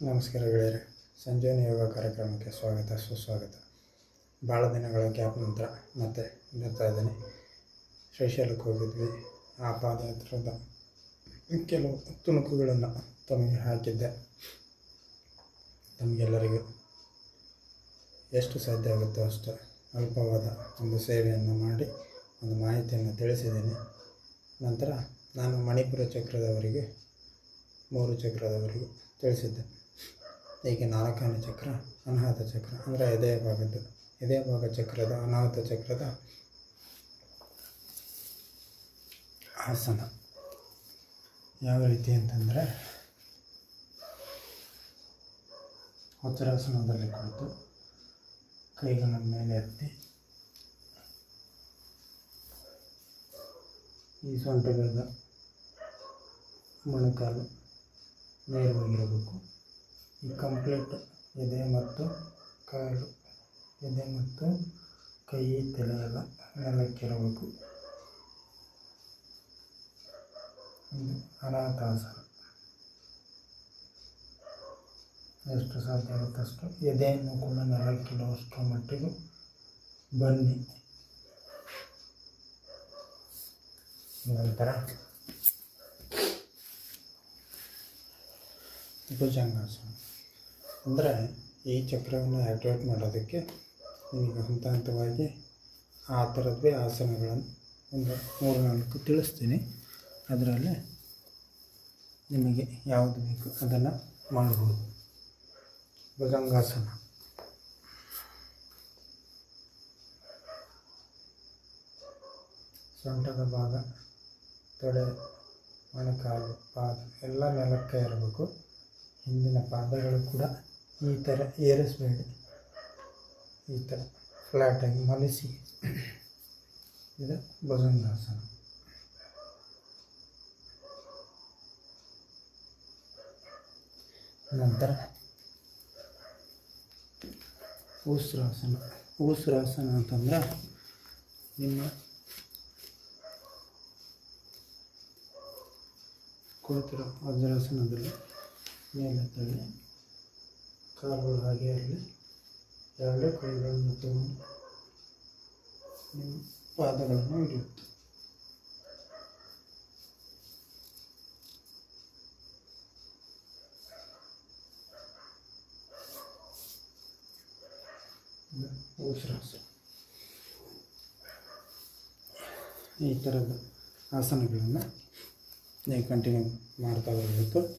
ನಮಸ್ಕಾರ ಗೆಳೆಯರೆ. ಸಂಜೀವನಿ ಯೋಗ ಕಾರ್ಯಕ್ರಮಕ್ಕೆ ಸ್ವಾಗತ ಸುಸ್ವಾಗತ. ಭಾಳ ದಿನಗಳ ಗ್ಯಾಪ್ ನಂತರ ಮತ್ತೆ ಬರ್ತಾ ಇದ್ದೀನಿ. ಶ್ರೀಶೈಲಕ್ಕೆ ಹೋಗಿದ್ವಿ. ಆ ಪಾದಯಾತ್ರದ ಕೆಲವು ತುಣುಕುಗಳನ್ನು ತಮಗೆ ಹಾಕಿದ್ದೆ. ತಮಗೆಲ್ಲರಿಗೂ ಎಷ್ಟು ಸಾಧ್ಯ ಆಗುತ್ತೋ ಅಷ್ಟು ಅಲ್ಪವಾದ ಒಂದು ಸೇವೆಯನ್ನು ಮಾಡಿ ಒಂದು ಮಾಹಿತಿಯನ್ನು ತಿಳಿಸಿದ್ದೀನಿ. ನಂತರ ನಾನು ಮಣಿಪುರ ಚಕ್ರದವರೆಗೆ 3 ಚಕ್ರದವರೆಗೂ ತಿಳಿಸಿದ್ದೆ. ಹೀಗೆ 4ನೇ ಚಕ್ರ ಅನಾಹತ ಚಕ್ರ ಅಂದರೆ ಎದೆಯ ಭಾಗ ಚಕ್ರದ ಅನಾಹತ ಚಕ್ರದ ಆಸನ ಯಾವ ರೀತಿ ಅಂತಂದರೆ, ವಜ್ರಾಸನದಲ್ಲಿ ಕುಳಿತು ಕೈಗಳನ್ನು ಮೇಲೆ ಎತ್ತಿ ಈ ಸೊಂಟದ ಮೊಣಕಾಲು ನೇರವಾಗಿರಬೇಕು. ಈ ಕಂಪ್ಲೀಟ್ ಎದೆ ಮತ್ತು ಕಾಲು, ಎದೆ ಮತ್ತು ಕೈ, ತಲೆ ಎಲ್ಲ ನೆಲಕ್ಕಿರಬೇಕು. ಇದು ಅನಾಥಾಸನ. ಎಷ್ಟು ಸಾಧ್ಯ ಆಗುತ್ತಷ್ಟು ಎದೆಯನ್ನು ಕೂಡ ನೆಲಕ್ಕಿಡುವಷ್ಟು ಮಟ್ಟಿಗೆ ಬನ್ನಿ. ನಂತರ ಭುಜಂಗಾಸನ ಅಂದರೆ ಈ ಚಕ್ರವನ್ನು ಆ್ಯಕ್ಟಿವೇಟ್ ಮಾಡೋದಕ್ಕೆ ನಿಮಗೆ ಹಂತವಾಗಿ ಆ ಥರದ್ದೇ ಆಸನಗಳನ್ನು ಒಂದು 3-4 ತಿಳಿಸ್ತೀನಿ. ಅದರಲ್ಲಿ ನಿಮಗೆ ಯಾವುದು ಬೇಕು ಅದನ್ನು ಮಾಡ್ಬೋದು. ಭುಜಂಗಾಸನ ಸೊಂಟದ ಭಾಗ, ತೊಡೆ, ಮೊಣಕಾಲು, ಪಾದ ಎಲ್ಲ ನೆಲಕ್ಕೆ ಇರಬೇಕು. ಹಿಂದಿನ ಪಾದಗಳು ಕೂಡ ಈ ಥರ ಏರಿಸಬೇಡಿ, ಈ ಥರ ಫ್ಲ್ಯಾಟಾಗಿ ಮಲಸಿ. ಇದು ಭುಜಂಗಾಸನ. ನಂತರ ಉಸಿರಾಸನ ಅಂತಂದರೆ ನಿಮ್ಮ ಕುಳಿತಿರೋ ವಜ್ರಾಸನದಲ್ಲಿ ಮೇಲೆ ತಳ್ಳಿ, ಕಾಲುಗಳು ಹಾಗೆ ಇರಲಿ. 2 ಕೈಗಳನ್ನು ತಗೊಂಡು ನಿಮ್ಮ ಪಾದಗಳನ್ನು ಹಿಡಿಯುತ್ತೆ. ಉಸಿರಾಸನ. ಈ ಥರದ ಆಸನಗಳನ್ನು ನೀವು ಕಂಟಿನ್ಯೂ ಮಾಡ್ತಾ ಬರಬೇಕು.